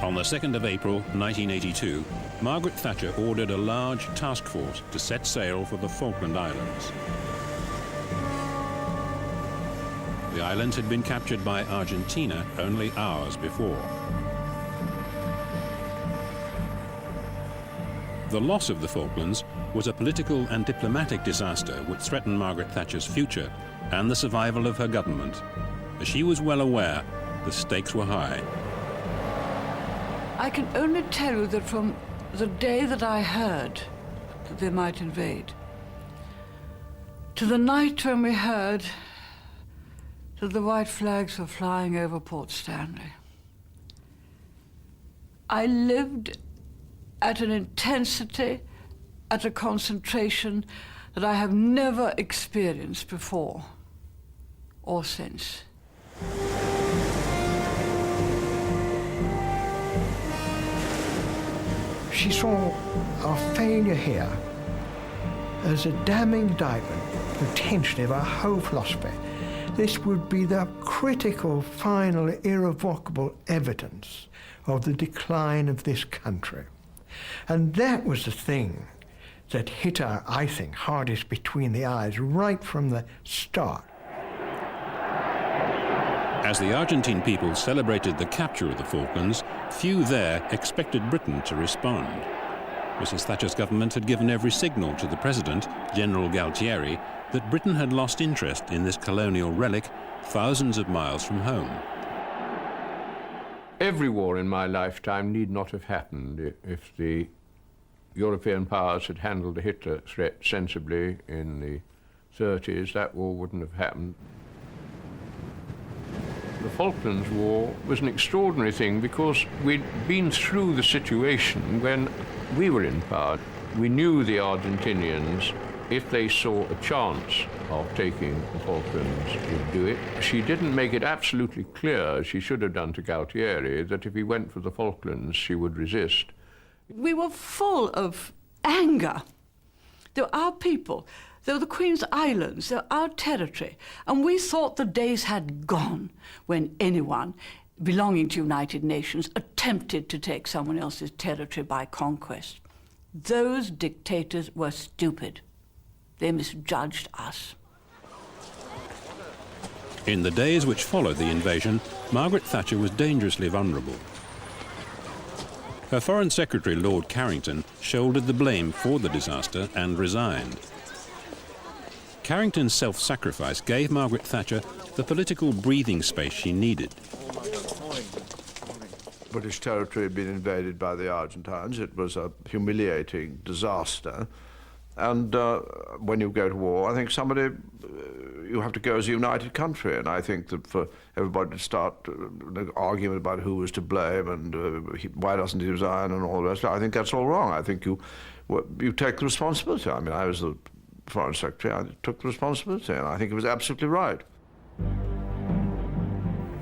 On the 2nd of April 1982, Margaret Thatcher ordered a large task force to set sail for the Falkland Islands. The islands had been captured by Argentina only hours before. The loss of the Falklands was a political and diplomatic disaster which threatened Margaret Thatcher's future and the survival of her government. As she was well aware, the stakes were high. I can only tell you that from the day that I heard that they might invade, to the night when we heard that the white flags were flying over Port Stanley, I lived at an intensity, at a concentration that I have never experienced before or since. She saw our failure here as a damning indictment, potentially, of our whole philosophy. This would be the critical, final, irrevocable evidence of the decline of this country. And that was the thing that hit her, I think, hardest between the eyes right from the start. As the Argentine people celebrated the capture of the Falklands, few there expected Britain to respond. Mrs. Thatcher's government had given every signal to the President, General Galtieri, that Britain had lost interest in this colonial relic thousands of miles from home. Every war in my lifetime need not have happened if the European powers had handled the Hitler threat sensibly in the 30s. That war wouldn't have happened. The Falklands War was an extraordinary thing because we'd been through the situation when we were in power. We knew the Argentinians, if they saw a chance of taking the Falklands, would do it. She didn't make it absolutely clear, as she should have done to Galtieri, that if he went for the Falklands, she would resist. We were full of anger. They were our people. They were the Queen's Islands. They were our territory. And we thought the days had gone when anyone belonging to United Nations attempted to take someone else's territory by conquest. Those dictators were stupid. They misjudged us. In the days which followed the invasion, Margaret Thatcher was dangerously vulnerable. Her Foreign Secretary, Lord Carrington, shouldered the blame for the disaster and resigned. Carrington's self-sacrifice gave Margaret Thatcher the political breathing space she needed. British territory had been invaded by the Argentines. It was a humiliating disaster. And when you go to war, I think you have to go as a united country. And I think that for everybody to start an argument about who was to blame and why doesn't he resign and all the rest, I think that's all wrong. I think you take the responsibility. I mean, I was the Foreign Secretary, I took the responsibility, and I think it was absolutely right.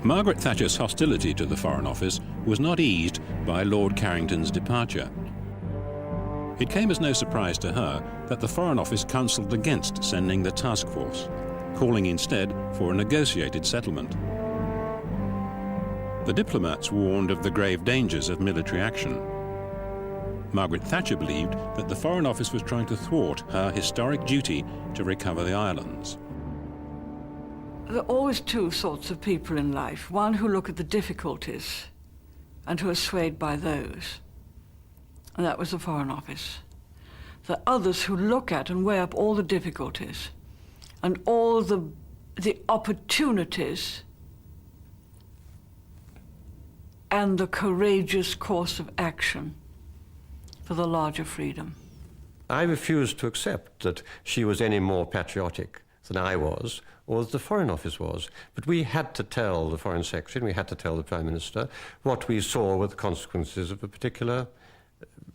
Margaret Thatcher's hostility to the Foreign Office was not eased by Lord Carrington's departure. It came as no surprise to her that the Foreign Office counselled against sending the task force, calling instead for a negotiated settlement. The diplomats warned of the grave dangers of military action. Margaret Thatcher believed that the Foreign Office was trying to thwart her historic duty to recover the islands. There are always two sorts of people in life. One who look at the difficulties and who are swayed by those. And that was the Foreign Office. There are others who look at and weigh up all the difficulties and all the opportunities and the courageous course of action for the larger freedom. I refuse to accept that she was any more patriotic than I was, or that the Foreign Office was. But we had to tell the Foreign Secretary, and we had to tell the Prime Minister what we saw were the consequences of a particular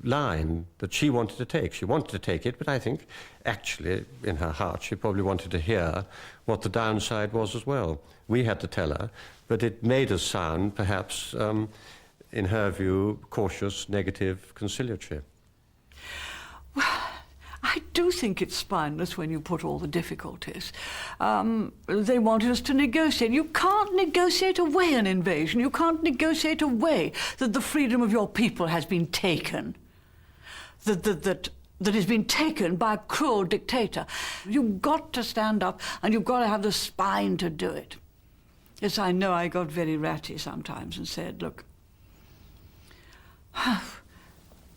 line that she wanted to take. She wanted to take it, but I think, actually, in her heart, she probably wanted to hear what the downside was as well. We had to tell her, but it made us sound, perhaps, in her view, cautious, negative, conciliatory. Well, I I do think it's spineless when you put all the difficulties. They wanted us to negotiate. You can't negotiate away an invasion. You can't negotiate away that the freedom of your people has been taken. That has been taken by a cruel dictator. You've got to stand up and you've got to have the spine to do it. Yes, I know I got very ratty sometimes and said, look,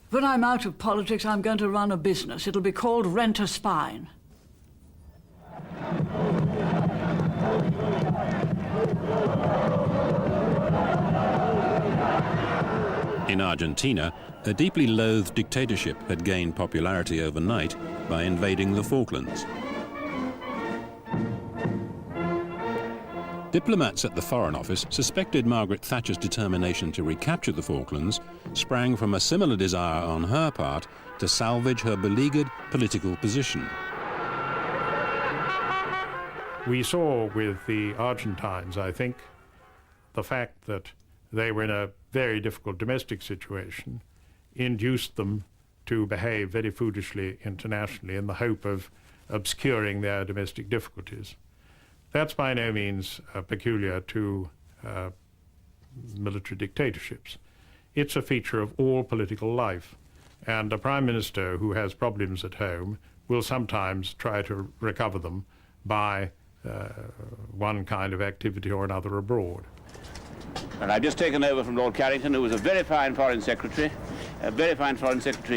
when I'm out of politics, I'm going to run a business. It'll be called Rent a Spine. In Argentina, a deeply loathed dictatorship had gained popularity overnight by invading the Falklands. Diplomats at the Foreign Office suspected Margaret Thatcher's determination to recapture the Falklands sprang from a similar desire on her part to salvage her beleaguered political position. We saw with the Argentines, I think, the fact that they were in a very difficult domestic situation induced them to behave very foolishly internationally in the hope of obscuring their domestic difficulties. That's by no means peculiar to military dictatorships. It's a feature of all political life, and a prime minister who has problems at home will sometimes try to recover them by one kind of activity or another abroad. And I've just taken over from Lord Carrington, who was a very fine foreign secretary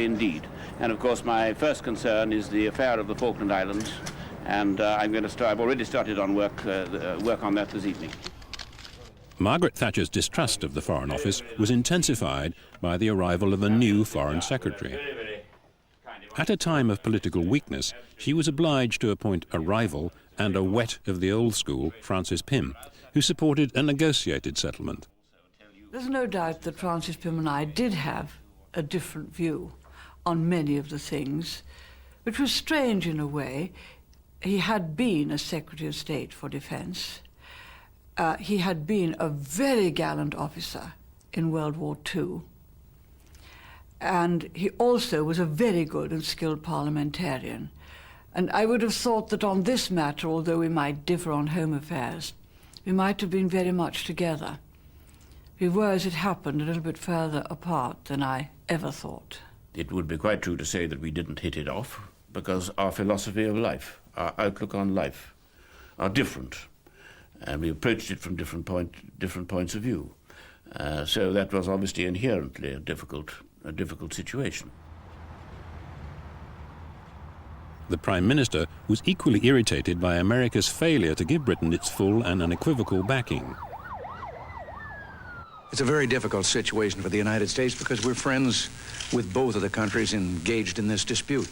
indeed. And of course my first concern is the affair of the Falkland Islands, and I've already started on work on that this evening. Margaret Thatcher's distrust of the Foreign Office was intensified by the arrival of a new Foreign Secretary. At a time of political weakness, she was obliged to appoint a rival and a wet of the old school, Francis Pym, who supported a negotiated settlement. There's no doubt that Francis Pym and I did have a different view on many of the things, which was strange in a way. He had been a Secretary of State for Defence. He had been a very gallant officer in World War II. And he also was a very good and skilled parliamentarian. And I would have thought that on this matter, although we might differ on home affairs, we might have been very much together. We were, as it happened, a little bit further apart than I ever thought. It would be quite true to say that we didn't hit it off, because our philosophy of life, our outlook on life, are different, and we approached it from different points of view. So that was obviously inherently a difficult situation. The Prime Minister was equally irritated by America's failure to give Britain its full and unequivocal backing. It's a very difficult situation for the United States because we're friends with both of the countries engaged in this dispute.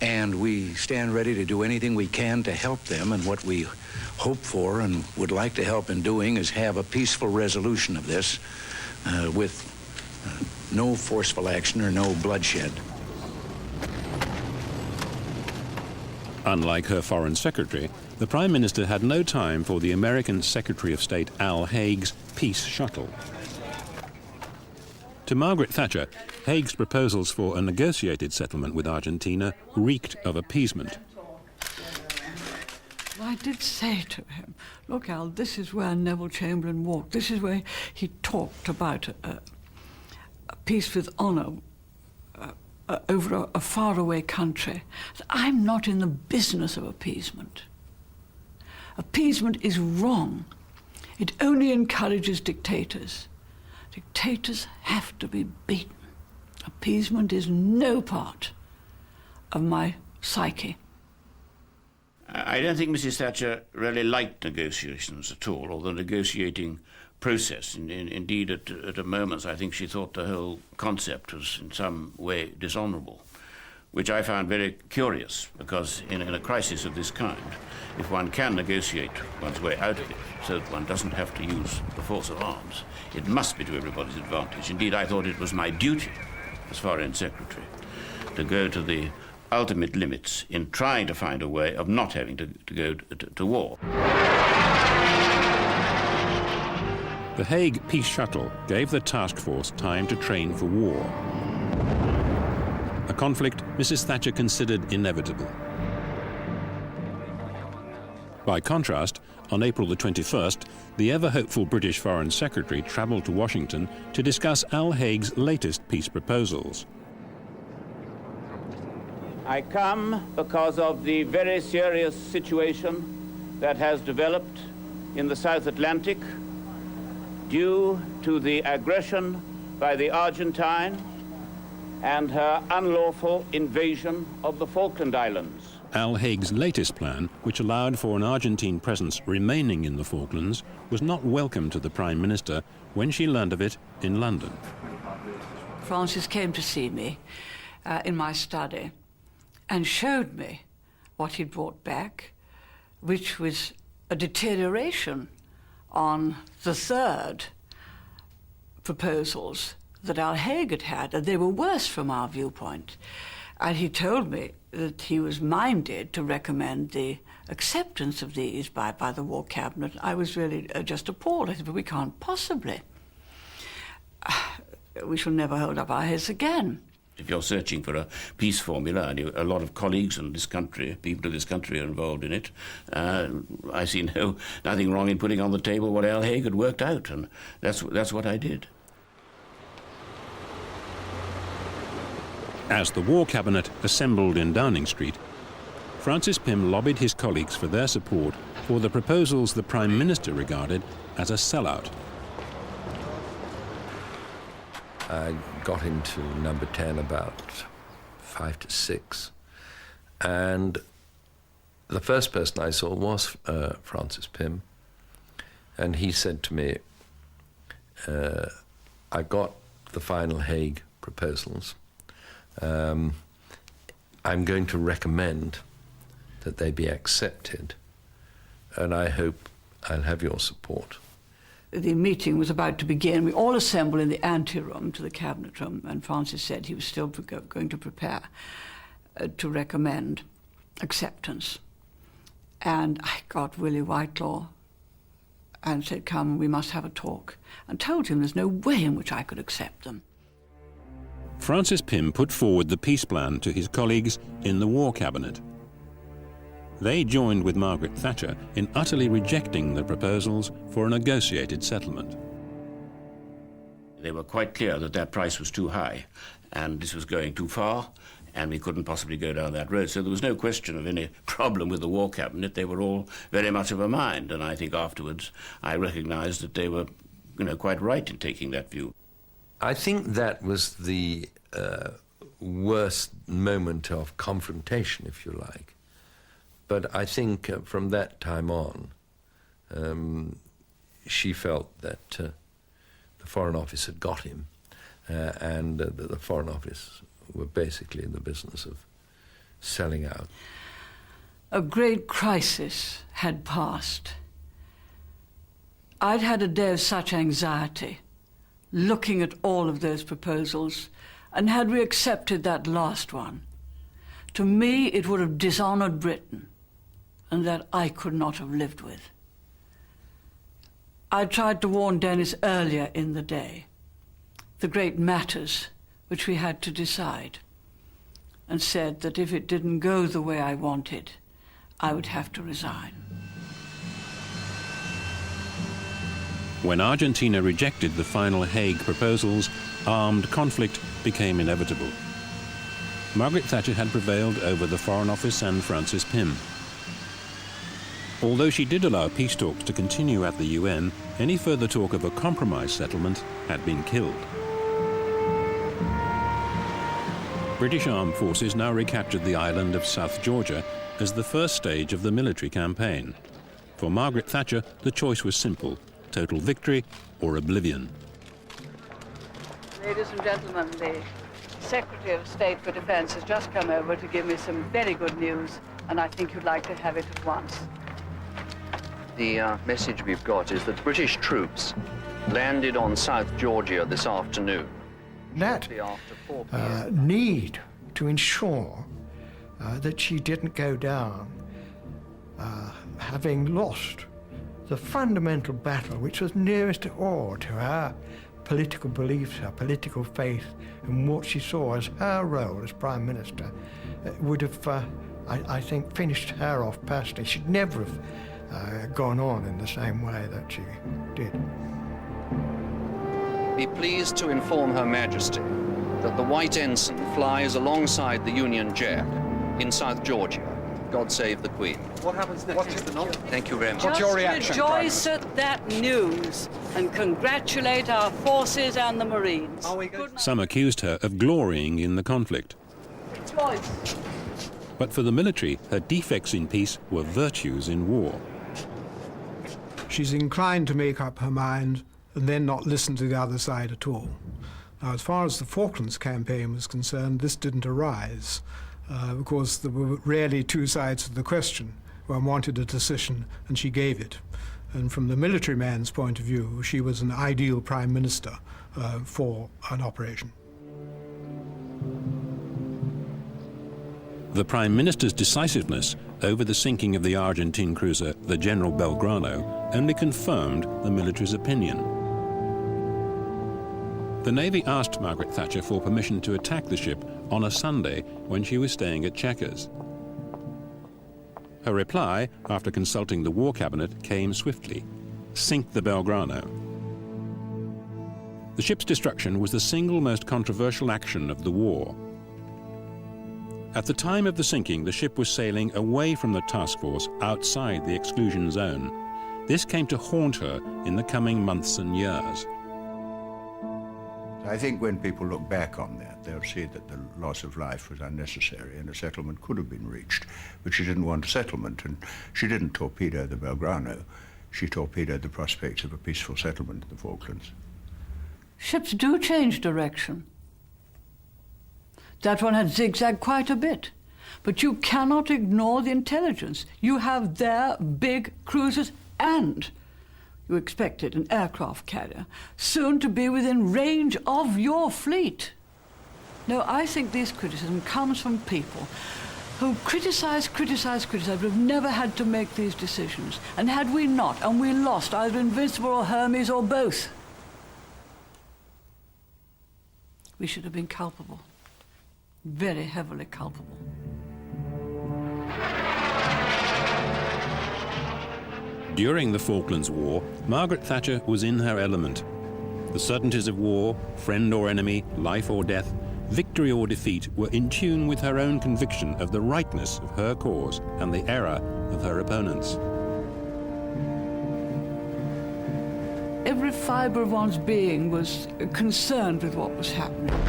And we stand ready to do anything we can to help them, and what we hope for and would like to help in doing is have a peaceful resolution of this with no forceful action or no bloodshed. Unlike her Foreign Secretary, the Prime Minister had no time for the American Secretary of State Al Haig's peace shuttle. To Margaret Thatcher, Haig's proposals for a negotiated settlement with Argentina reeked of appeasement. I did say to him, look, Al, this is where Neville Chamberlain walked. This is where he talked about a peace with honour over a faraway country. I'm not in the business of appeasement. Appeasement is wrong. It only encourages dictators. Dictators have to be beaten. Appeasement is no part of my psyche. I don't think Mrs. Thatcher really liked negotiations at all, or the negotiating process. Indeed, at moments, I think she thought the whole concept was in some way dishonourable, which I found very curious, because in a crisis of this kind, if one can negotiate one's way out of it so that one doesn't have to use the force of arms, it must be to everybody's advantage. Indeed, I thought it was my duty as Foreign Secretary to go to the ultimate limits in trying to find a way of not having to go to war. The Haig Peace Shuttle gave the task force time to train for war. a conflict Mrs. Thatcher considered inevitable. By contrast, on April the 21st, the ever-hopeful British Foreign Secretary travelled to Washington to discuss Al Haig's latest peace proposals. I come because of the very serious situation that has developed in the South Atlantic due to the aggression by the Argentine and her unlawful invasion of the Falkland Islands. Al Haig's latest plan, which allowed for an Argentine presence remaining in the Falklands, was not welcome to the Prime Minister when she learned of it in London. Francis came to see me in my study and showed me what he'd brought back, which was a deterioration on the third proposals that Al Haig had had, and they were worse from our viewpoint. And he told me that he was minded to recommend the acceptance of these by the War Cabinet. I was really just appalled. I said, but we can't possibly. We shall never hold up our heads again. If you're searching for a peace formula, and a lot of colleagues in this country, people of this country are involved in it, I see nothing wrong in putting on the table what Al Haig had worked out, and that's what I did. As the War Cabinet assembled in Downing Street, Francis Pym lobbied his colleagues for their support for the proposals the Prime Minister regarded as a sellout. I got into number 10 about 5 to 6, and the first person I saw was Francis Pym, and he said to me, I got the final Haig proposals. I'm going to recommend that they be accepted, and I hope I'll have your support. The meeting was about to begin. We all assembled in the anteroom to the cabinet room, and Francis said he was still going to prepare to recommend acceptance. And I got Willie Whitelaw and said, come, we must have a talk, and told him there's no way in which I could accept them. Francis Pym put forward the peace plan to his colleagues in the War Cabinet. They joined with Margaret Thatcher in utterly rejecting the proposals for a negotiated settlement. They were quite clear that their price was too high, and this was going too far, and we couldn't possibly go down that road. So there was no question of any problem with the War Cabinet. They were all very much of a mind, and I think afterwards I recognised that they were quite right in taking that view. I think that was the worst moment of confrontation, if you like. But I think from that time on, she felt that the Foreign Office had got him, and the Foreign Office were basically in the business of selling out. A great crisis had passed. I'd had a day of such anxiety looking at all of those proposals, and had we accepted that last one, to me it would have dishonoured Britain, and that I could not have lived with. I tried to warn Dennis earlier in the day, the great matters which we had to decide, and said that if it didn't go the way I wanted, I would have to resign. When Argentina rejected the final Haig proposals, armed conflict became inevitable. Margaret Thatcher had prevailed over the Foreign Office and Francis Pym. Although she did allow peace talks to continue at the UN, any further talk of a compromise settlement had been killed. British armed forces now recaptured the island of South Georgia as the first stage of the military campaign. For Margaret Thatcher, the choice was simple: total victory or oblivion. Ladies and gentlemen, the Secretary of State for Defence has just come over to give me some very good news, and I think you'd like to have it at once. The message we've got is that British troops landed on South Georgia this afternoon. That need to ensure that she didn't go down having lost the fundamental battle which was nearest to all to her political beliefs, her political faith, and what she saw as her role as Prime Minister would have, I think, finished her off personally. She'd never have gone on in the same way that she did. Be pleased to inform Her Majesty that the White Ensign flies alongside the Union Jack in South Georgia. God save the Queen. What happens next, Mr. Knott? Thank you very much. What's your reaction, Rejoice at that news and congratulate our forces and the Marines. Some accused her of glorying in the conflict. Rejoice. But for the military, her defects in peace were virtues in war. She's inclined to make up her mind and then not listen to the other side at all. Now, as far as the Falklands campaign was concerned, this didn't arise. Because there were rarely two sides to the question. One wanted a decision, and she gave it. And from the military man's point of view, she was an ideal prime minister for an operation. The prime minister's decisiveness over the sinking of the Argentine cruiser, the General Belgrano, only confirmed the military's opinion. The Navy asked Margaret Thatcher for permission to attack the ship on a Sunday when she was staying at Chequers. Her reply, after consulting the War Cabinet, came swiftly: sink the Belgrano. The ship's destruction was the single most controversial action of the war. At the time of the sinking, the ship was sailing away from the task force outside the exclusion zone. This came to haunt her in the coming months and years. I think when people look back on that, they'll see that the loss of life was unnecessary and a settlement could have been reached. But she didn't want a settlement, and she didn't torpedo the Belgrano. She torpedoed the prospects of a peaceful settlement in the Falklands. Ships do change direction. That one had zigzagged quite a bit. But you cannot ignore the intelligence. You have their big cruisers and you expected an aircraft carrier soon to be within range of your fleet. No, I think this criticism comes from people who criticize, but have never had to make these decisions. And had we not, and we lost either Invincible or Hermes or both, we should have been culpable. Very heavily culpable. During the Falklands War, Margaret Thatcher was in her element. The certainties of war, friend or enemy, life or death, victory or defeat were in tune with her own conviction of the rightness of her cause and the error of her opponents. Every fibre of one's being was concerned with what was happening.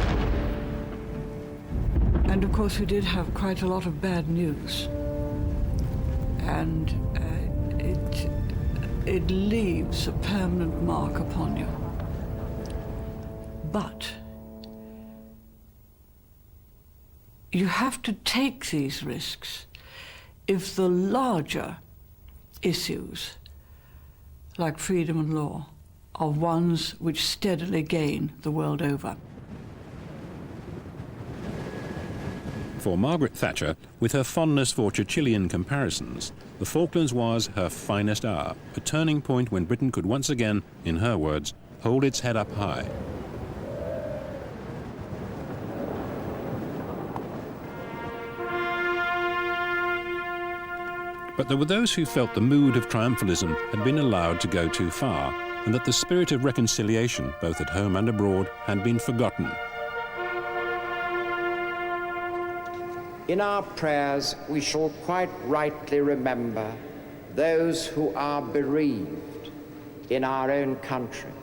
And of course we did have quite a lot of bad news. And it leaves a permanent mark upon you. But you have to take these risks if the larger issues, like freedom and law, are ones which steadily gain the world over. For Margaret Thatcher, with her fondness for Churchillian comparisons, the Falklands was her finest hour, a turning point when Britain could once again, in her words, hold its head up high. But there were those who felt the mood of triumphalism had been allowed to go too far, and that the spirit of reconciliation, both at home and abroad, had been forgotten. In our prayers, we shall quite rightly remember those who are bereaved in our own country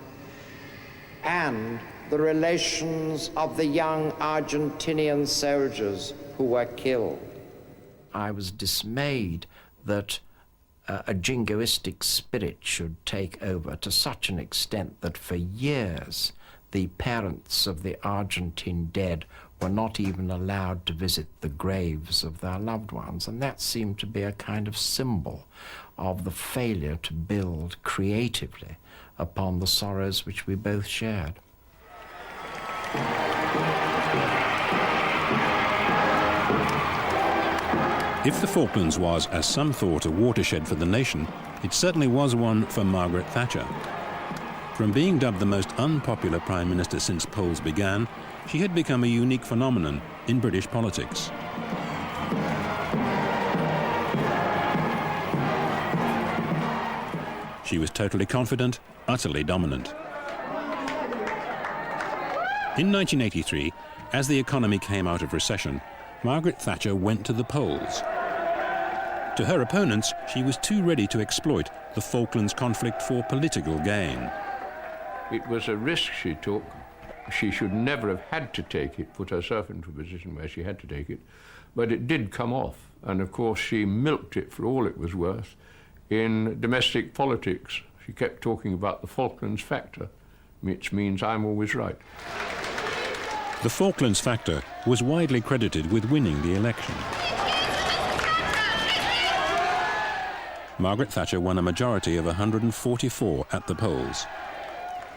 and the relations of the young Argentinian soldiers who were killed. I was dismayed that a jingoistic spirit should take over to such an extent that for years the parents of the Argentine dead were not even allowed to visit the graves of their loved ones. And that seemed to be a kind of symbol of the failure to build creatively upon the sorrows which we both shared. If the Falklands was, as some thought, a watershed for the nation, it certainly was one for Margaret Thatcher. From being dubbed the most unpopular Prime Minister since polls began, she had become a unique phenomenon in British politics. She was totally confident, utterly dominant. In 1983, as the economy came out of recession, Margaret Thatcher went to the polls. To her opponents, she was too ready to exploit the Falklands conflict for political gain. It was a risk she took. She should never have had to take it, put herself into a position where she had to take it, but it did come off. And of course she milked it for all it was worth in domestic politics. She kept talking about the Falklands factor, which means I'm always right. The Falklands factor was widely credited with winning the election. Margaret Thatcher won a majority of 144 at the polls.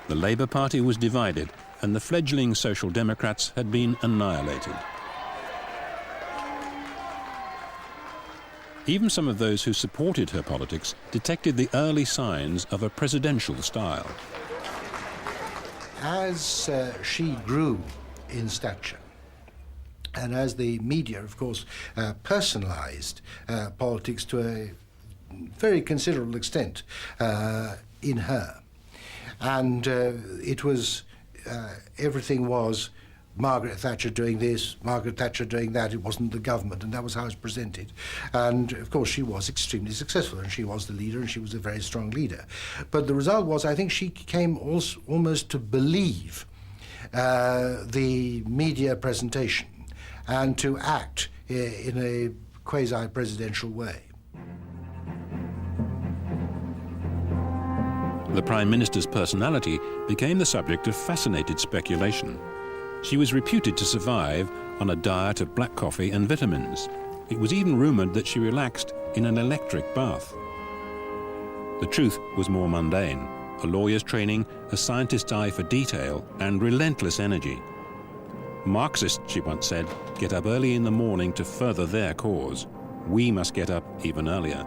The Labour Party was divided, and the fledgling Social Democrats had been annihilated. Even some of those who supported her politics detected the early signs of a presidential style. As she grew in stature, and as the media, of course, personalised politics to a very considerable extent in her, and it was everything was Margaret Thatcher doing this, Margaret Thatcher doing that. It wasn't the government, and that was how it was presented. And of course she was extremely successful, and she was the leader, and she was a very strong leader. But the result was, I think she came almost to believe the media presentation and to act in a quasi-presidential way. The Prime Minister's personality became the subject of fascinated speculation. She was reputed to survive on a diet of black coffee and vitamins. It was even rumoured that she relaxed in an electric bath. The truth was more mundane: a lawyer's training, a scientist's eye for detail, and relentless energy. Marxists, she once said, get up early in the morning to further their cause. We must get up even earlier.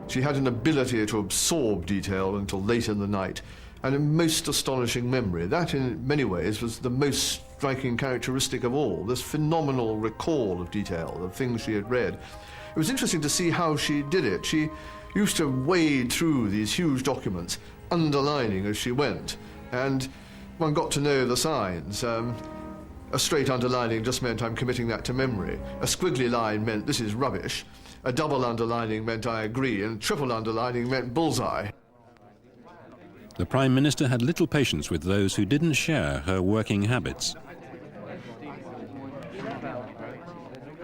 She had an ability to absorb detail until late in the night, and a most astonishing memory. That, in many ways, was the most striking characteristic of all, this phenomenal recall of detail, of things she had read. It was interesting to see how she did it. She used to wade through these huge documents, underlining as she went, and one got to know the signs. A straight underlining just meant I'm committing that to memory. A squiggly line meant this is rubbish. A double underlining meant I agree, and triple underlining meant bullseye. The Prime Minister had little patience with those who didn't share her working habits.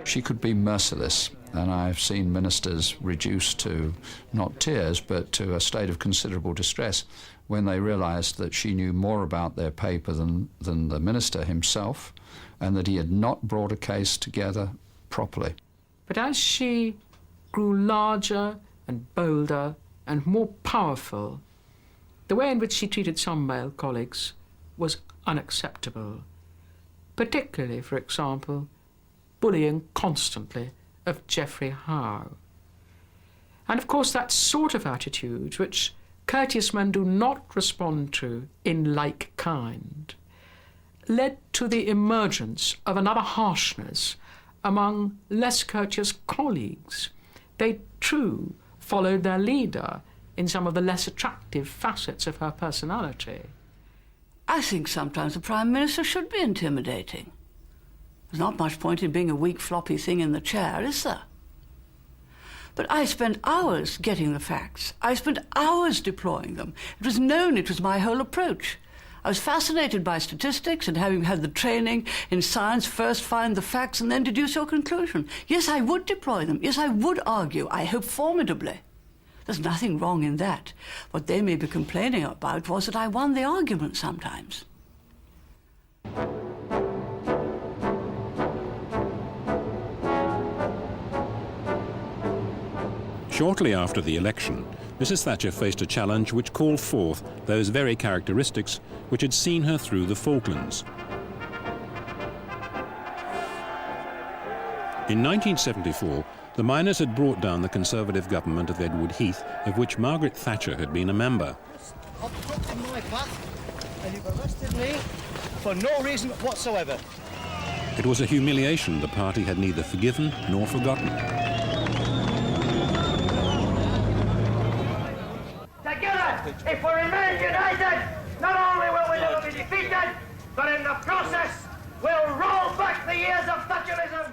She could be merciless, and I've seen ministers reduced to not tears, but to a state of considerable distress when they realised that she knew more about their paper than the minister himself, and that he had not brought a case together properly. But as she grew larger and bolder and more powerful, the way in which she treated some male colleagues was unacceptable, particularly, for example, bullying constantly of Geoffrey Howe. And of course that sort of attitude, which courteous men do not respond to in like kind, led to the emergence of another harshness among less courteous colleagues. They, too, followed their leader in some of the less attractive facets of her personality. I think sometimes the Prime Minister should be intimidating. There's not much point in being a weak, floppy thing in the chair, is there? But I spent hours getting the facts. I spent hours deploying them. It was known, it was my whole approach. I was fascinated by statistics, and having had the training in science, first find the facts and then deduce your conclusion. Yes, I would deploy them. Yes, I would argue. I hope formidably. There's nothing wrong in that. What they may be complaining about was that I won the argument sometimes. Shortly after the election, Mrs. Thatcher faced a challenge which called forth those very characteristics which had seen her through the Falklands. In 1974, the miners had brought down the Conservative government of Edward Heath, of which Margaret Thatcher had been a member. Obstructed my path, and you've arrested me for no reason whatsoever. It was a humiliation the party had neither forgiven nor forgotten. Together, if we remain united, not only will we never be defeated, but in the process, we'll roll back the years of Thatcherism.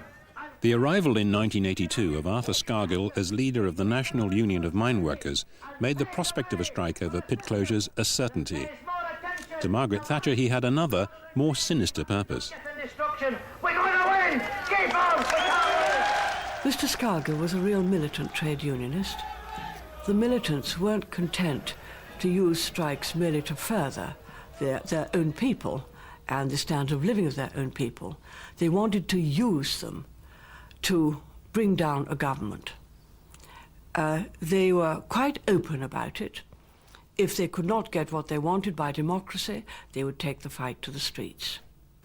The arrival in 1982 of Arthur Scargill as leader of the National Union of Mine Workers made the prospect of a strike over pit closures a certainty. To Margaret Thatcher, he had another, more sinister purpose. We're going to win! Keep on! Mr. Scargill was a real militant trade unionist. The militants weren't content to use strikes merely to further their own people and the standard of living of their own people. They wanted to use them to bring down a government. They were quite open about it. If they could not get what they wanted by democracy, they would take the fight to the streets.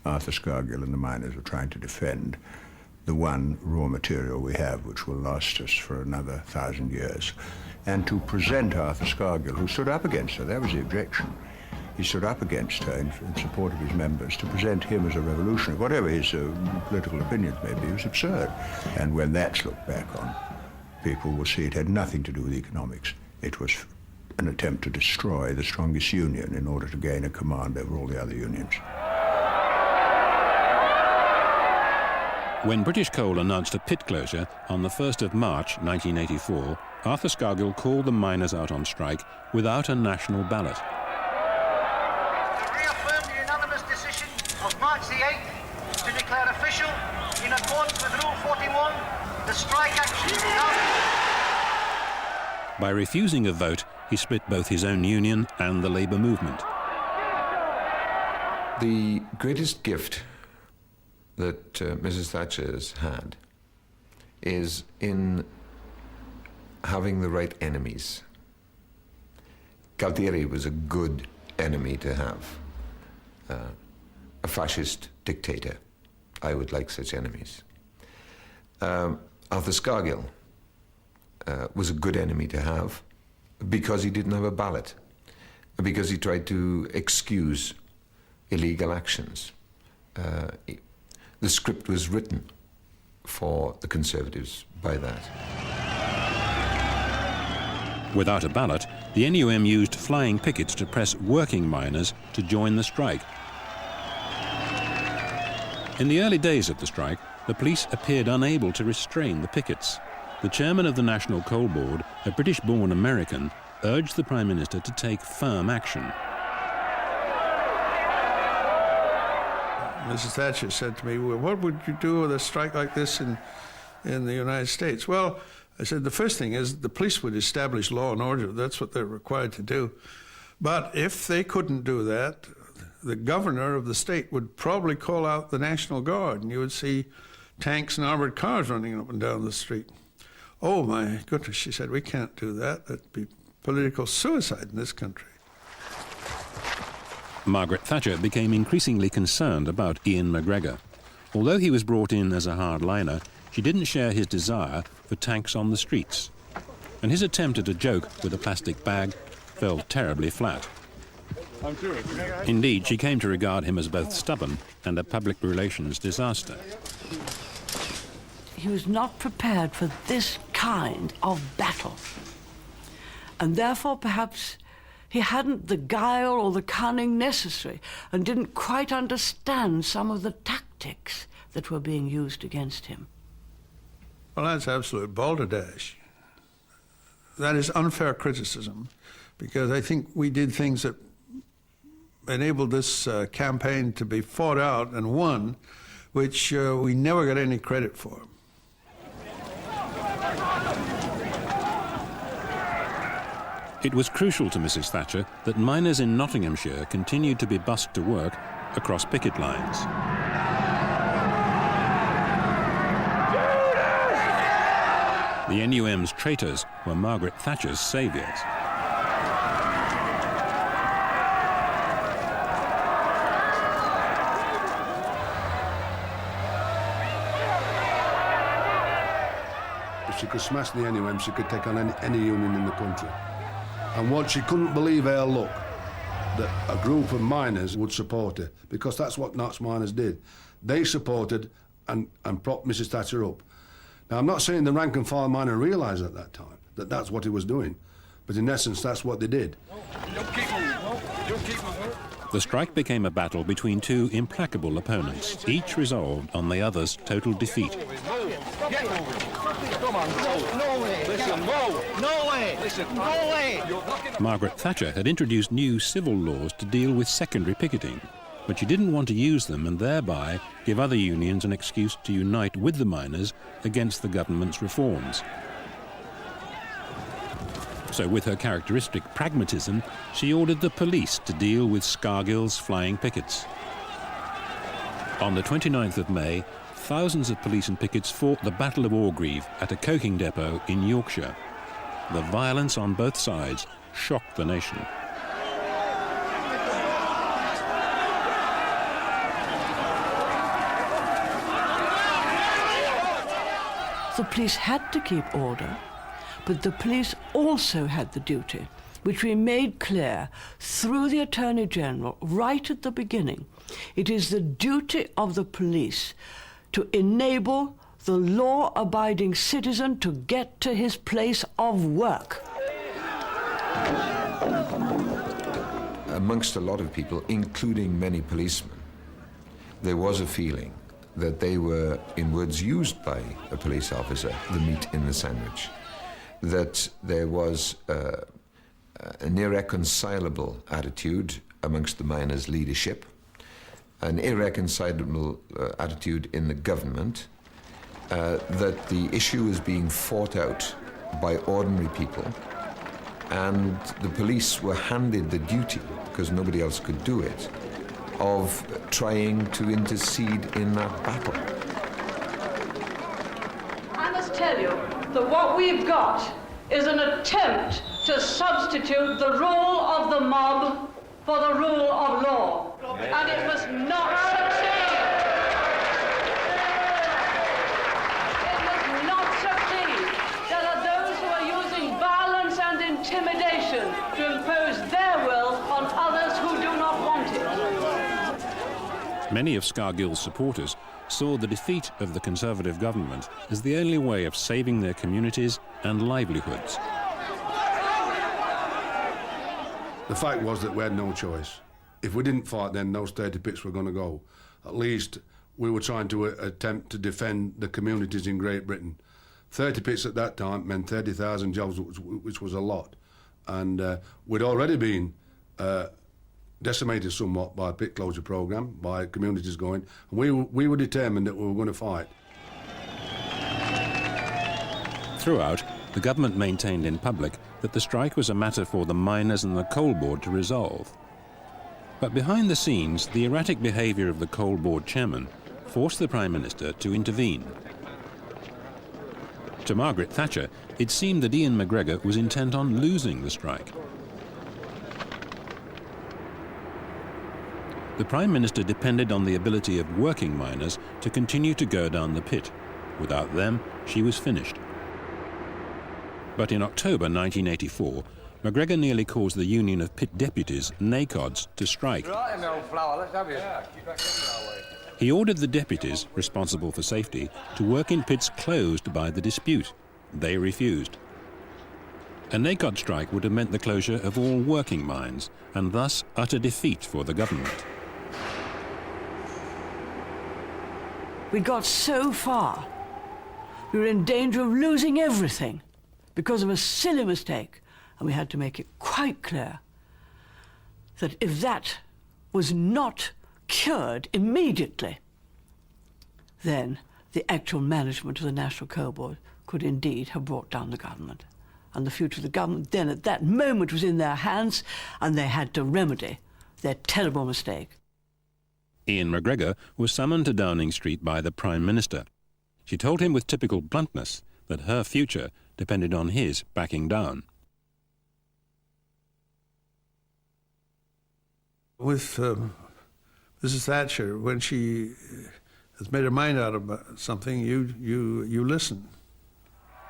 Arthur Scargill and the miners were trying to defend the one raw material we have, which will last us for another 1,000 years, and to present Arthur Scargill, who stood up against her. That was the objection. He stood up against her in support of his members. To present him as a revolutionary, whatever his political opinions may be, was absurd. And when that's looked back on, people will see it had nothing to do with economics. It was an attempt to destroy the strongest union in order to gain a command over all the other unions. When British Coal announced a pit closure on the 1st of March 1984, Arthur Scargill called the miners out on strike without a national ballot. Of March the 8th, to declare official, in accordance with Rule 41, the strike action now. By refusing a vote, he split both his own union and the labour movement. The greatest gift that Mrs. Thatcher has had is in having the right enemies. Galtieri was a good enemy to have. A fascist dictator. I would like such enemies. Arthur Scargill was a good enemy to have because he didn't have a ballot, because he tried to excuse illegal actions. The script was written for the Conservatives by that. Without a ballot, the NUM used flying pickets to press working miners to join the strike. In the early days of the strike, the police appeared unable to restrain the pickets. The chairman of the National Coal Board, a British-born American, urged the Prime Minister to take firm action. Mrs. Thatcher said to me, well, what would you do with a strike like this in the United States? Well, I said, the first thing is the police would establish law and order. That's what they're required to do. But if they couldn't do that, the governor of the state would probably call out the National Guard, and you would see tanks and armored cars running up and down the street. Oh, my goodness, she said, we can't do that. That'd be political suicide in this country. Margaret Thatcher became increasingly concerned about Ian McGregor. Although he was brought in as a hardliner, she didn't share his desire for tanks on the streets. And his attempt at a joke with a plastic bag fell terribly flat. Indeed, she came to regard him as both stubborn and a public relations disaster. He was not prepared for this kind of battle. And therefore, perhaps, he hadn't the guile or the cunning necessary and didn't quite understand some of the tactics that were being used against him. Well, that's absolute balderdash. That is unfair criticism, because I think we did things that enabled this campaign to be fought out and won, which we never got any credit for. It was crucial to Mrs. Thatcher that miners in Nottinghamshire continued to be bussed to work across picket lines. The NUM's traitors were Margaret Thatcher's saviours. if she could smash the NUM, she could take on any union in the country. And what she couldn't believe her luck, that a group of miners would support her, because that's what Knox miners did. They supported and propped Mrs. Thatcher up. Now, I'm not saying the rank and file miner realised at that time that that's what he was doing, but in essence, that's what they did. The strike became a battle between two implacable opponents, each resolved on the other's total defeat. Come on, no way. Listen, no way. Listen, no way. Margaret Thatcher had introduced new civil laws to deal with secondary picketing, but she didn't want to use them and thereby give other unions an excuse to unite with the miners against the government's reforms. So with her characteristic pragmatism, she ordered the police to deal with Scargill's flying pickets. On the 29th of May, thousands of police and pickets fought the Battle of Orgreave at a coking depot in Yorkshire. The violence on both sides shocked the nation. The police had to keep order, but the police also had the duty, which we made clear through the Attorney General right at the beginning. It is the duty of the police to enable the law-abiding citizen to get to his place of work. Amongst a lot of people, including many policemen, there was a feeling that they were, in words used by a police officer, the meat in the sandwich. That there was an irreconcilable attitude amongst the miners' leadership, an irreconcilable attitude in the government, that the issue is being fought out by ordinary people, and the police were handed the duty, because nobody else could do it, of trying to intercede in that battle. I must tell you that what we've got is an attempt to substitute the rule of the mob for the rule of law. And it must not succeed. It must not succeed. There are those who are using violence and intimidation to impose their will on others who do not want it. Many of Scargill's supporters saw the defeat of the Conservative government as the only way of saving their communities and livelihoods. The fact was that we had no choice. If we didn't fight, then those 30 pits were going to go. At least we were trying to attempt to defend the communities in Great Britain. 30 pits at that time meant 30,000 jobs, which was a lot. And we'd already been decimated somewhat by a pit closure programme, by communities going, and we were determined that we were going to fight. Throughout, the government maintained in public that the strike was a matter for the miners and the coal board to resolve. But behind the scenes, the erratic behaviour of the coal board chairman forced the Prime Minister to intervene. To Margaret Thatcher, it seemed that Ian McGregor was intent on losing the strike. The Prime Minister depended on the ability of working miners to continue to go down the pit. Without them, she was finished. But in October 1984, McGregor nearly caused the Union of Pit Deputies, NACODs, to strike. He ordered the deputies, responsible for safety, to work in pits closed by the dispute. They refused. A NACOD strike would have meant the closure of all working mines, and thus utter defeat for the government. We got so far, we were in danger of losing everything because of a silly mistake, and we had to make it quite clear that if that was not cured immediately, then the actual management of the National Coal Board could indeed have brought down the government. And the future of the government then at that moment was in their hands, and they had to remedy their terrible mistake. Ian McGregor was summoned to Downing Street by the Prime Minister. She told him with typical bluntness that her future depended on his backing down. With Mrs. Thatcher, when she has made her mind out about something, you listen.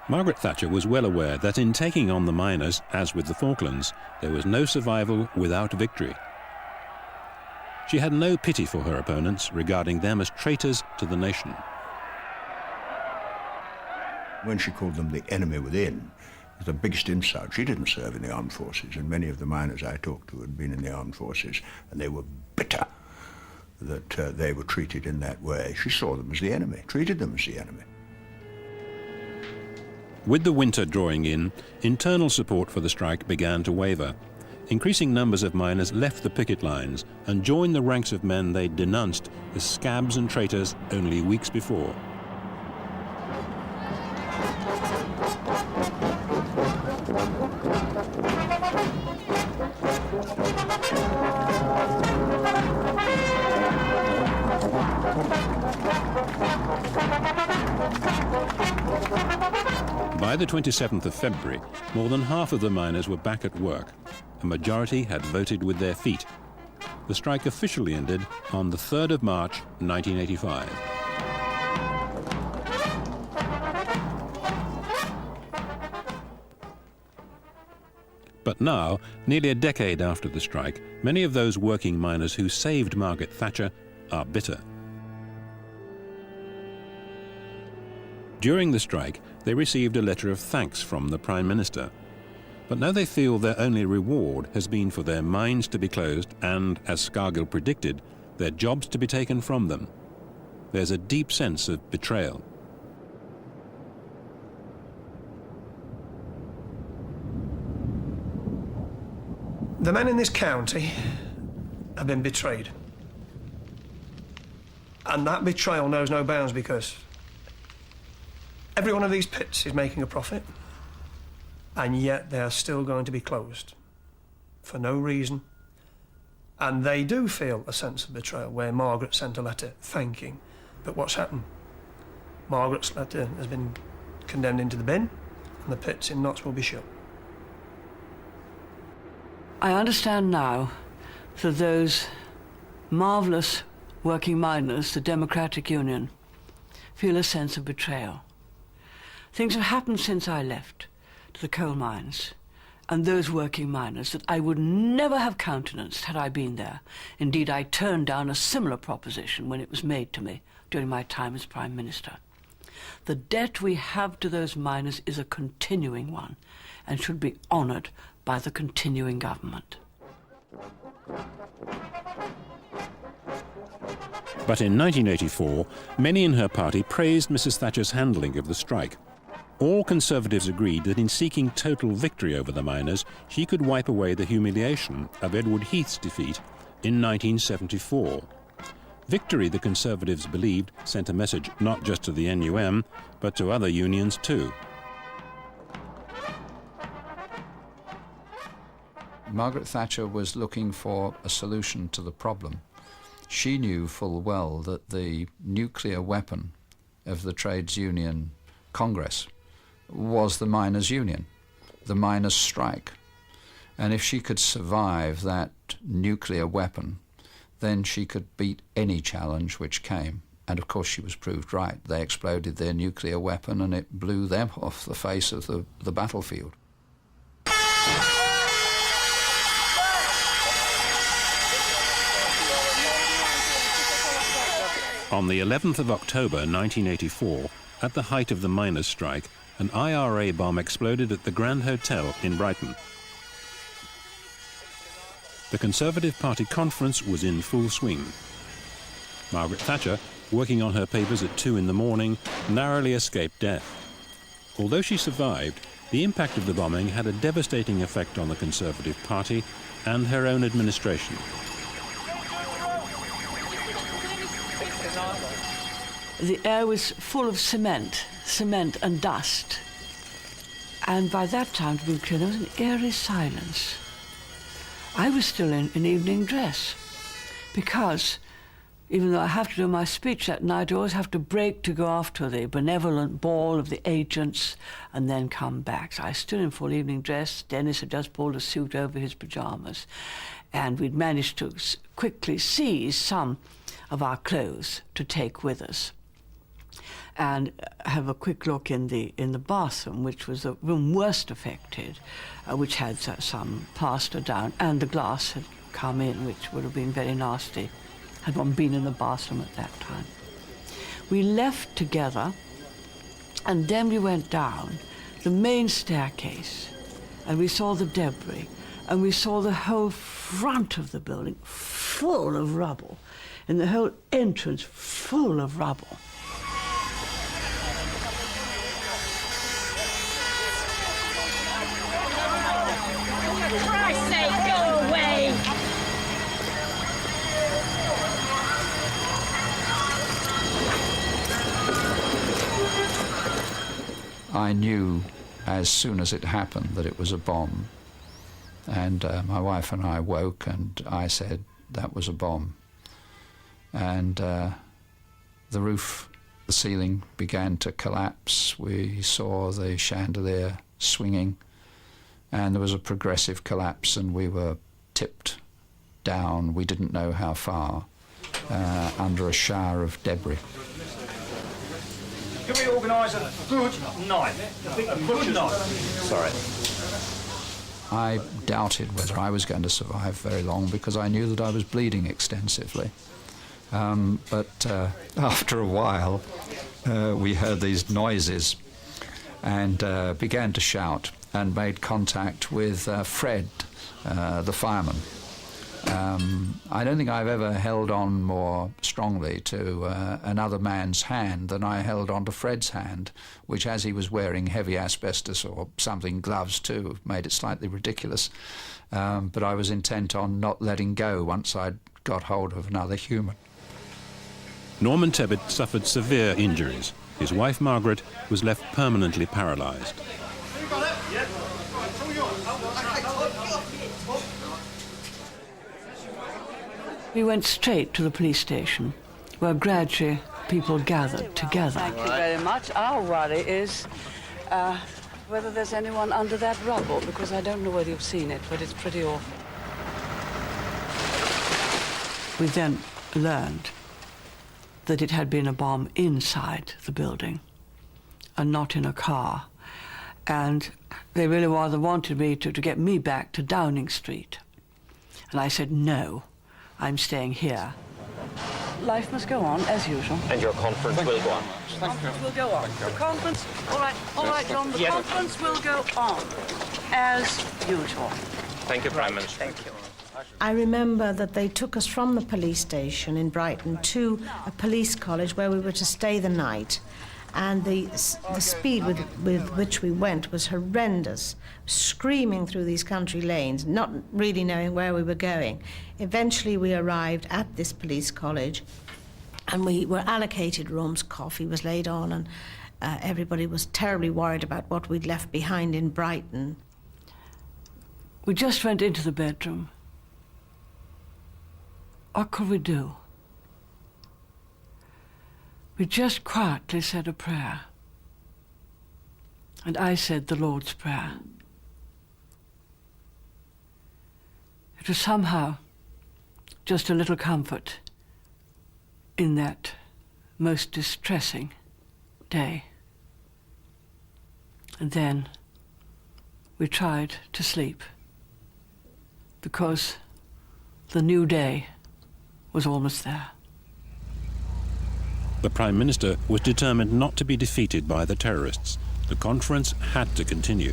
Margaret Thatcher was well aware that in taking on the miners, as with the Falklands, there was no survival without victory. She had no pity for her opponents, regarding them as traitors to the nation. When she called them the enemy within, it was the biggest insult. She didn't serve in the armed forces, and many of the miners I talked to had been in the armed forces, and they were bitter that they were treated in that way. She saw them as the enemy, treated them as the enemy. With the winter drawing in, internal support for the strike began to waver. Increasing numbers of miners left the picket lines and joined the ranks of men they'd denounced as scabs and traitors only weeks before. By the 27th of February, more than half of the miners were back at work. A majority had voted with their feet. The strike officially ended on the 3rd of March, 1985. But now, nearly a decade after the strike, many of those working miners who saved Margaret Thatcher are bitter. During the strike, they received a letter of thanks from the Prime Minister. But now they feel their only reward has been for their mines to be closed and, as Scargill predicted, their jobs to be taken from them. There's a deep sense of betrayal. The men in this county have been betrayed. And that betrayal knows no bounds, because every one of these pits is making a profit, and yet they are still going to be closed for no reason. And they do feel a sense of betrayal, where Margaret sent a letter thanking. But what's happened? Margaret's letter has been condemned into the bin, and the pits in Notts will be shut. I understand now that those marvellous working miners, the Democratic Union, feel a sense of betrayal. Things have happened since I left to the coal mines and those working miners that I would never have countenanced had I been there. Indeed, I turned down a similar proposition when it was made to me during my time as Prime Minister. The debt we have to those miners is a continuing one and should be honoured by the continuing government. But in 1984, many in her party praised Mrs. Thatcher's handling of the strike. All Conservatives agreed that in seeking total victory over the miners, she could wipe away the humiliation of Edward Heath's defeat in 1974. Victory, the Conservatives believed, sent a message not just to the NUM, but to other unions too. Margaret Thatcher was looking for a solution to the problem. She knew full well that the nuclear weapon of the Trades Union Congress was the miners' union, the miners' strike. And if she could survive that nuclear weapon, then she could beat any challenge which came. And of course she was proved right. They exploded their nuclear weapon and it blew them off the face of the battlefield. On the 11th of October 1984, at the height of the miners' strike, an IRA bomb exploded at the Grand Hotel in Brighton. The Conservative Party conference was in full swing. Margaret Thatcher, working on her papers at 2 in the morning, narrowly escaped death. Although she survived, the impact of the bombing had a devastating effect on the Conservative Party and her own administration. The air was full of cement and dust. And by that time, to be clear, there was an eerie silence. I was still in evening dress because even though I have to do my speech that night, I always have to break to go off to the benevolent ball of the agents and then come back. So I stood in full evening dress. Dennis had just pulled a suit over his pyjamas, and we'd managed to quickly seize some of our clothes to take with us. and have a quick look in the bathroom, which was the room worst affected, which had some plaster down, and the glass had come in, which would have been very nasty had one been in the bathroom at that time. We left together, and then we went down the main staircase, and we saw the debris, and we saw the whole front of the building full of rubble, and the whole entrance full of rubble. For Christ's sake, go away! I knew as soon as it happened that it was a bomb. And my wife and I woke, and I said that was a bomb. And the roof, the ceiling began to collapse. We saw the chandelier swinging, and there was a progressive collapse, and we were tipped down, we didn't know how far, under a shower of debris. Can we organise a good night? A good night. Sorry. I doubted whether I was going to survive very long because I knew that I was bleeding extensively. But after a while, we heard these noises and began to shout and made contact with Fred, the fireman. I don't think I've ever held on more strongly to another man's hand than I held on to Fred's hand, which, as he was wearing heavy asbestos or something, gloves too, made it slightly ridiculous. But I was intent on not letting go once I'd got hold of another human. Norman Tebbit suffered severe injuries. His wife, Margaret, was left permanently paralysed. We went straight to the police station, where gradually people gathered together. Thank you very much. Our worry is whether there's anyone under that rubble, because I don't know whether you've seen it, but it's pretty awful. We then learned that it had been a bomb inside the building and not in a car. And they really rather wanted me to get me back to Downing Street. And I said, no, I'm staying here. Life must go on, as usual. And your conference will go on. The conference will go on. The conference, all right, John, the conference will go on, as usual. Thank you, Prime Minister. Thank you. I remember that they took us from the police station in Brighton to a police college where we were to stay the night. And the speed with which we went was horrendous, screaming through these country lanes, not really knowing where we were going. Eventually we arrived at this police college, and we were allocated rooms, coffee was laid on, and everybody was terribly worried about what we'd left behind in Brighton. We just went into the bedroom. What could we do? We just quietly said a prayer. And I said the Lord's Prayer. It was somehow just a little comfort in that most distressing day. And then we tried to sleep because the new day was almost there. The Prime Minister was determined not to be defeated by the terrorists. The conference had to continue.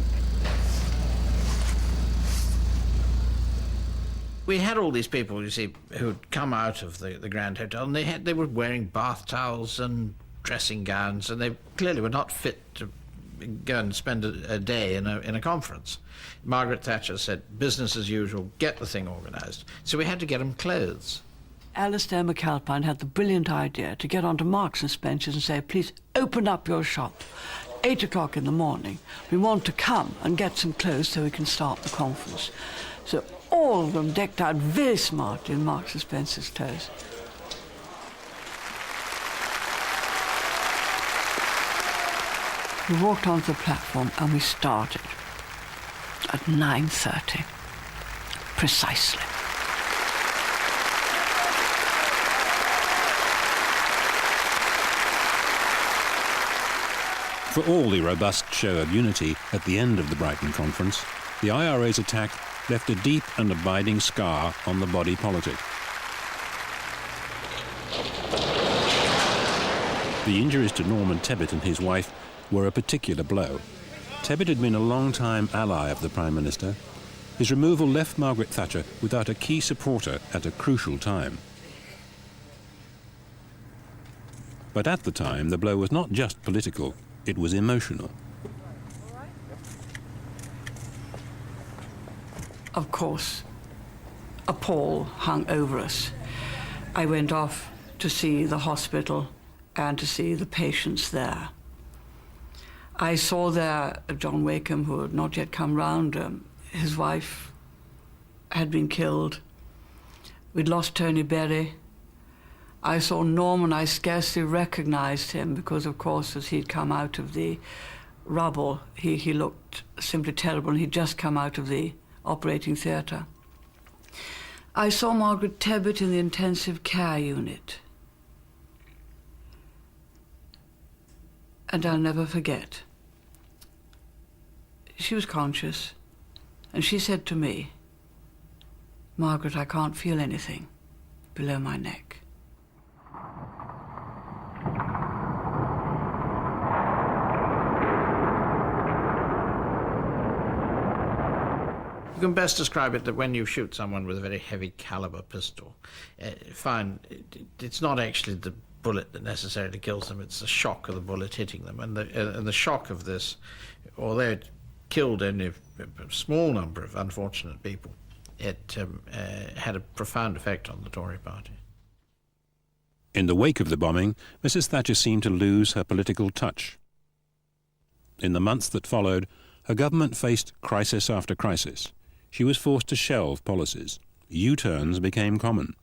We had all these people, you see, who'd come out of the Grand Hotel, and they were wearing bath towels and dressing gowns, and they clearly were not fit to go and spend a day in a conference. Margaret Thatcher said, business as usual, get the thing organised. So we had to get them clothes. Alistair McAlpine had the brilliant idea to get onto Marks and Spencer's and say, please open up your shop. 8 o'clock in the morning. We want to come and get some clothes so we can start the conference. So all of them decked out very smartly in Marks and Spencer's clothes. We walked onto the platform and we started at 9:30, precisely. For all the robust show of unity at the end of the Brighton Conference, the IRA's attack left a deep and abiding scar on the body politic. The injuries to Norman Tebbit and his wife were a particular blow. Tebbit had been a long-time ally of the Prime Minister. His removal left Margaret Thatcher without a key supporter at a crucial time. But at the time, the blow was not just political, it was emotional. Of course, a pall hung over us. I went off to see the hospital and to see the patients there. I saw there John Wakeham, who had not yet come round. His wife had been killed. We'd lost Tony Berry. I saw Norman. I scarcely recognized him because, of course, as he'd come out of the rubble, he looked simply terrible, and he'd just come out of the operating theatre. I saw Margaret Tebbit in the intensive care unit. And I'll never forget. She was conscious, and she said to me, "Margaret, I can't feel anything below my neck." You can best describe it that when you shoot someone with a very heavy caliber pistol, it's not actually the bullet that necessarily kills them, it's the shock of the bullet hitting them. And the shock of this, although it killed only a small number of unfortunate people, it had a profound effect on the Tory party. In the wake of the bombing, Mrs. Thatcher seemed to lose her political touch. In the months that followed, her government faced crisis after crisis. She was forced to shelve policies. U-turns became common.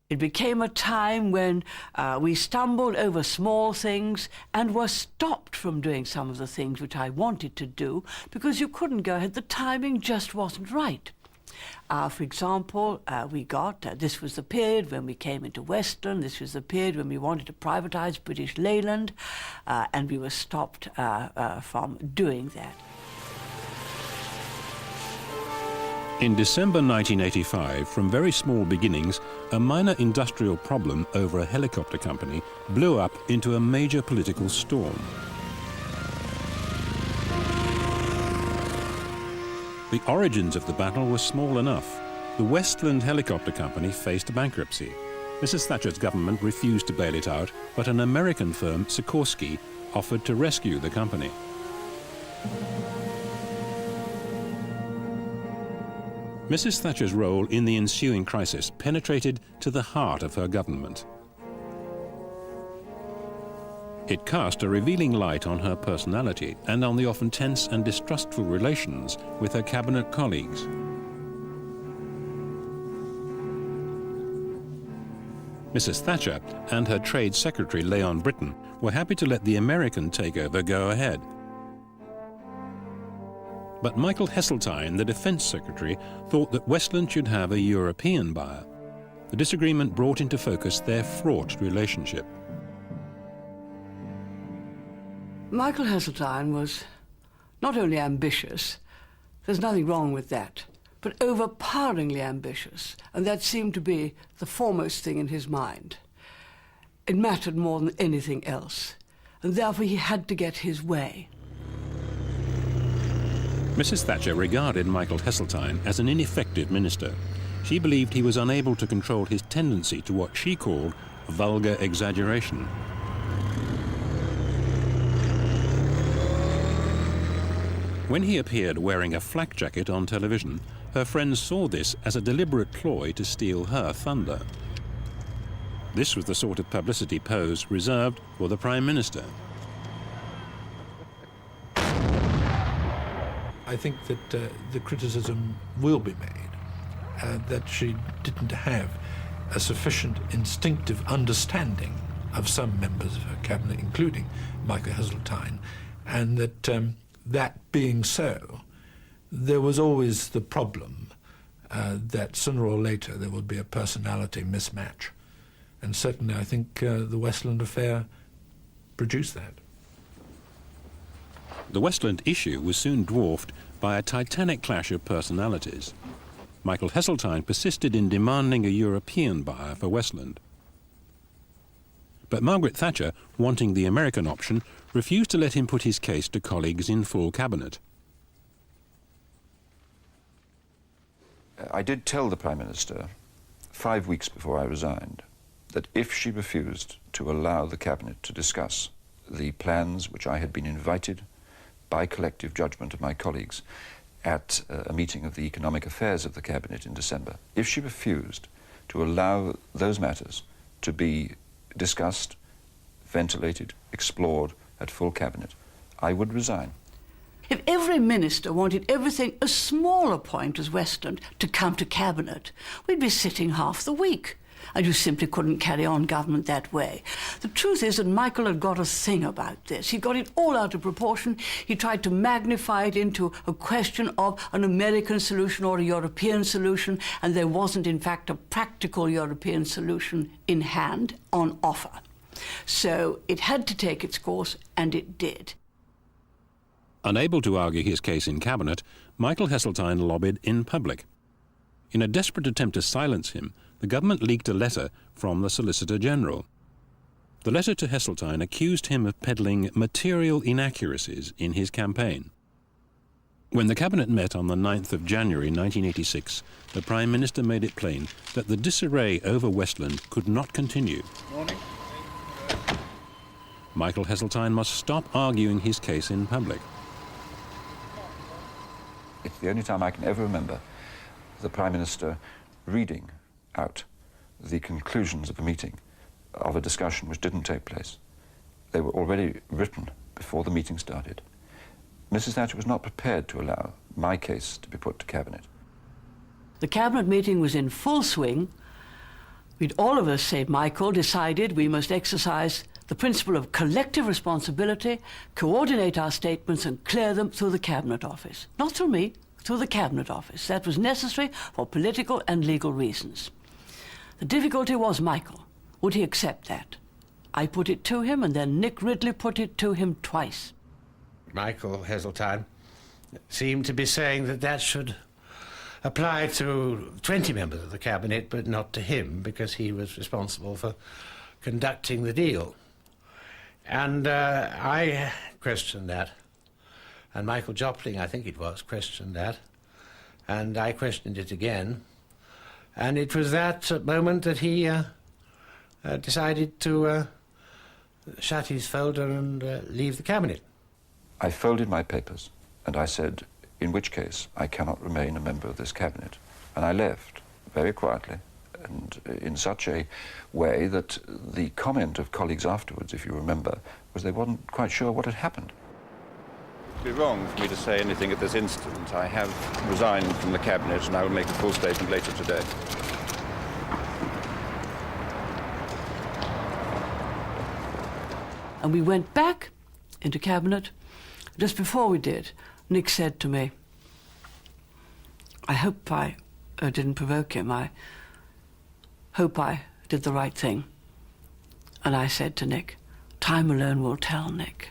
It became a time when we stumbled over small things and were stopped from doing some of the things which I wanted to do because you couldn't go ahead. The timing just wasn't right. For example, this was the period when we came into Westland, this was the period when we wanted to privatise British Leyland, and we were stopped from doing that. In December 1985, from very small beginnings, a minor industrial problem over a helicopter company blew up into a major political storm. The origins of the battle were small enough. The Westland Helicopter Company faced bankruptcy. Mrs. Thatcher's government refused to bail it out, but an American firm, Sikorsky, offered to rescue the company. Mrs. Thatcher's role in the ensuing crisis penetrated to the heart of her government. It cast a revealing light on her personality and on the often tense and distrustful relations with her cabinet colleagues. Mrs. Thatcher and her Trade Secretary, Leon Brittan, were happy to let the American takeover go ahead. But Michael Heseltine, the Defence Secretary, thought that Westland should have a European buyer. The disagreement brought into focus their fraught relationship. Michael Heseltine was not only ambitious, there's nothing wrong with that, but overpoweringly ambitious, and that seemed to be the foremost thing in his mind. It mattered more than anything else, and therefore he had to get his way. Mrs. Thatcher regarded Michael Heseltine as an ineffective minister. She believed he was unable to control his tendency to what she called vulgar exaggeration. When he appeared wearing a flak jacket on television, her friends saw this as a deliberate ploy to steal her thunder. This was the sort of publicity pose reserved for the Prime Minister. I think that the criticism will be made that she didn't have a sufficient instinctive understanding of some members of her cabinet, including Michael Heseltine, and that that being so, there was always the problem that sooner or later there would be a personality mismatch. And certainly I think the Westland affair produce that. The Westland issue was soon dwarfed by a titanic clash of personalities. Michael Heseltine persisted in demanding a European buyer for Westland. But Margaret Thatcher, wanting the American option, refused to let him put his case to colleagues in full cabinet. I did tell the Prime Minister 5 weeks before I resigned that if she refused to allow the cabinet to discuss the plans which I had been invited by collective judgment of my colleagues at a meeting of the Economic Affairs of the cabinet in December, if she refused to allow those matters to be discussed, ventilated, explored at full cabinet, I would resign. If every minister wanted everything as small a point as Westland to come to cabinet, we'd be sitting half the week. And you simply couldn't carry on government that way. The truth is that Michael had got a thing about this. He got it all out of proportion. He tried to magnify it into a question of an American solution or a European solution, and there wasn't, in fact, a practical European solution in hand, on offer. So it had to take its course, and it did. Unable to argue his case in cabinet, Michael Heseltine lobbied in public. In a desperate attempt to silence him, the government leaked a letter from the Solicitor General. The letter to Heseltine accused him of peddling material inaccuracies in his campaign. When the cabinet met on the 9th of January 1986, the Prime Minister made it plain that the disarray over Westland could not continue. Morning. Michael Heseltine must stop arguing his case in public. It's the only time I can ever remember the Prime Minister reading out the conclusions of a meeting, of a discussion which didn't take place. They were already written before the meeting started. Mrs. Thatcher was not prepared to allow my case to be put to Cabinet. The Cabinet meeting was in full swing. We'd all of us, said Michael, decided we must exercise the principle of collective responsibility, coordinate our statements and clear them through the Cabinet Office. Not through me, through the Cabinet Office. That was necessary for political and legal reasons. The difficulty was Michael. Would he accept that? I put it to him, and then Nick Ridley put it to him twice. Michael Heseltine seemed to be saying that that should apply to 20 members of the Cabinet, but not to him, because he was responsible for conducting the deal. And I questioned that. And Michael Jopling, I think it was, questioned that. And I questioned it again. And it was that moment that he decided to shut his folder and leave the Cabinet. I folded my papers and I said, in which case I cannot remain a member of this Cabinet. And I left very quietly and in such a way that the comment of colleagues afterwards, if you remember, was they weren't quite sure what had happened. It would be wrong for me to say anything at this instant. I have resigned from the Cabinet and I will make a full statement later today. And we went back into Cabinet. Just before we did, Nick said to me, I hope I didn't provoke him. I hope I did the right thing. And I said to Nick, time alone will tell, Nick.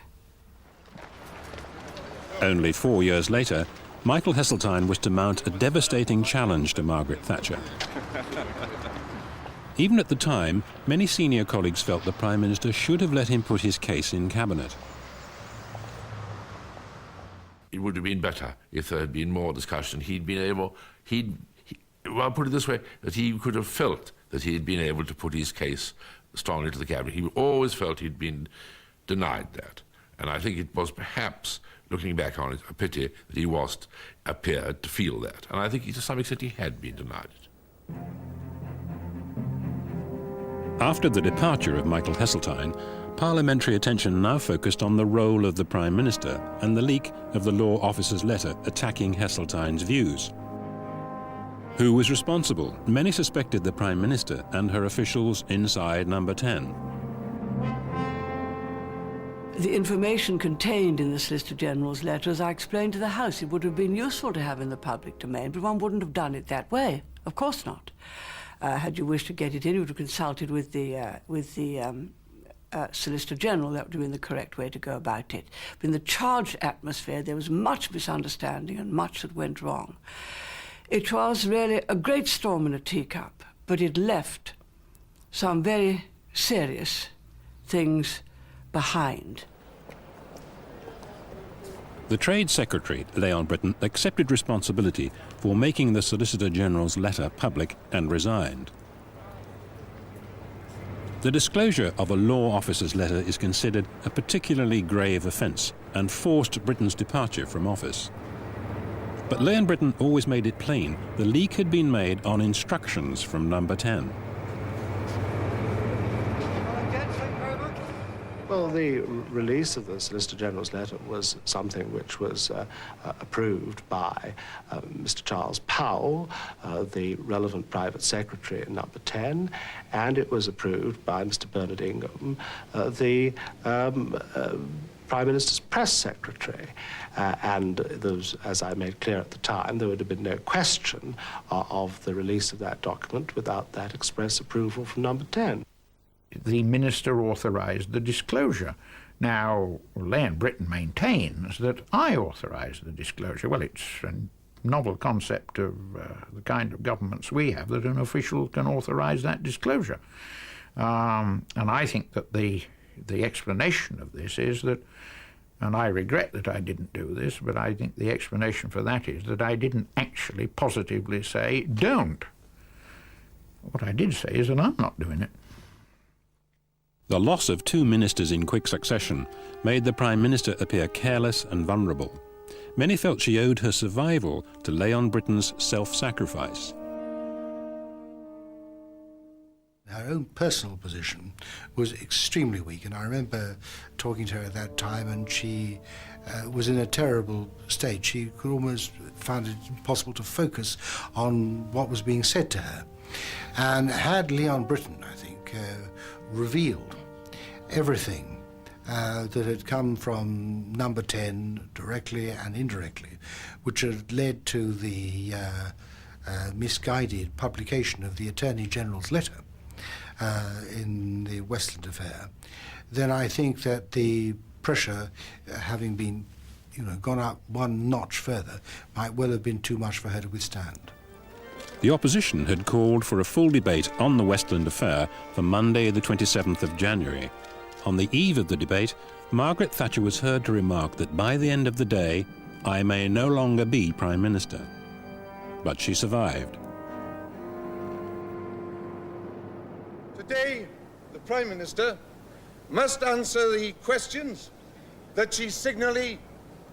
Only 4 years later, Michael Heseltine was to mount a devastating challenge to Margaret Thatcher. Even at the time, many senior colleagues felt the Prime Minister should have let him put his case in Cabinet. It would have been better if there had been more discussion. I'll put it this way, that he could have felt that he had been able to put his case strongly to the Cabinet. He always felt he'd been denied that. And I think it was perhaps, looking back on it, a pity that he appeared to feel that. And I think to some extent he had been denied it. After the departure of Michael Heseltine, parliamentary attention now focused on the role of the Prime Minister and the leak of the law officer's letter attacking Heseltine's views. Who was responsible? Many suspected the Prime Minister and her officials inside Number 10. The information contained in the Solicitor General's letter, as I explained to the House, it would have been useful to have in the public domain, but one wouldn't have done it that way. Of course not. Had you wished to get it in, you would have consulted with the Solicitor General, that would have been the correct way to go about it. But in the charged atmosphere, there was much misunderstanding and much that went wrong. It was really a great storm in a teacup, but it left some very serious things behind. The Trade Secretary, Leon Brittan, accepted responsibility for making the Solicitor General's letter public and resigned. The disclosure of a law officer's letter is considered a particularly grave offence and forced Brittan's departure from office. But Leon Brittan always made it plain the leak had been made on instructions from Number 10. Well, the release of the Solicitor General's letter was something which was approved by Mr. Charles Powell, the relevant private secretary at Number 10, and it was approved by Mr. Bernard Ingham, the Prime Minister's press secretary. And there was, as I made clear at the time, there would have been no question of the release of that document without that express approval from Number 10. The minister authorised the disclosure. Now, Leon Brittan maintains that I authorised the disclosure. Well, it's a novel concept of the kind of governments we have, that an official can authorise that disclosure. And I think that the explanation of this is that, and I regret that I didn't do this, but I think the explanation for that is that I didn't actually positively say, don't. What I did say is that I'm not doing it. The loss of 2 ministers in quick succession made the Prime Minister appear careless and vulnerable. Many felt she owed her survival to Leon Brittan's self-sacrifice. Her own personal position was extremely weak, and I remember talking to her at that time, and she was in a terrible state. She could almost find it impossible to focus on what was being said to her. And had Leon Brittan, I think, revealed everything that had come from Number 10 directly and indirectly, which had led to the misguided publication of the Attorney General's letter in the Westland affair, then I think that the pressure, having been gone up one notch further, might well have been too much for her to withstand. The opposition had called for a full debate on the Westland affair for Monday, the 27th of January. On the eve of the debate, Margaret Thatcher was heard to remark that by the end of the day, I may no longer be Prime Minister. But she survived. Today, the Prime Minister must answer the questions that she signally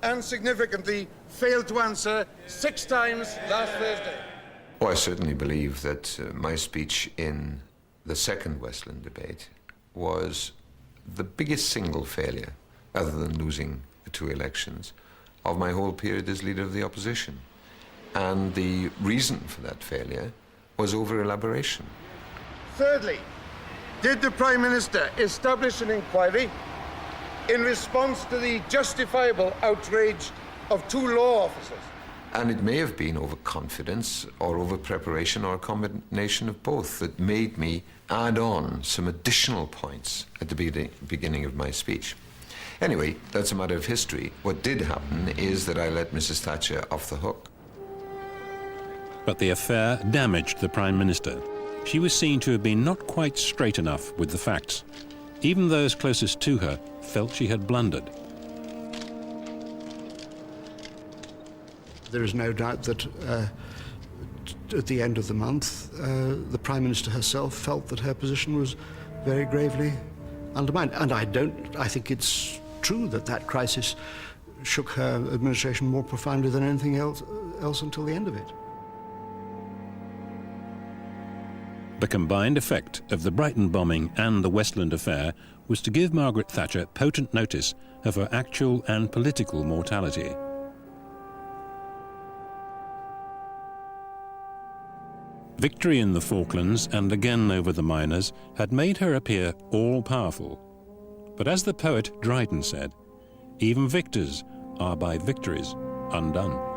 and significantly failed to answer 6 times last Thursday. Oh, I certainly believe that my speech in the second Westland debate was the biggest single failure, other than losing the 2 elections, of my whole period as leader of the opposition. And the reason for that failure was over-elaboration. Thirdly, did the Prime Minister establish an inquiry in response to the justifiable outrage of 2 law officers? And it may have been overconfidence or over-preparation or a combination of both that made me add on some additional points at the beginning of my speech. Anyway, that's a matter of history. What did happen is that I let Mrs. Thatcher off the hook. But the affair damaged the Prime Minister. She was seen to have been not quite straight enough with the facts. Even those closest to her felt she had blundered. There is no doubt that at the end of the month, the Prime Minister herself felt that her position was very gravely undermined. And I think it's true that that crisis shook her administration more profoundly than anything else until the end of it. The combined effect of the Brighton bombing and the Westland affair was to give Margaret Thatcher potent notice of her actual and political mortality. Victory in the Falklands and again over the miners had made her appear all-powerful. But as the poet Dryden said, even victors are by victories undone.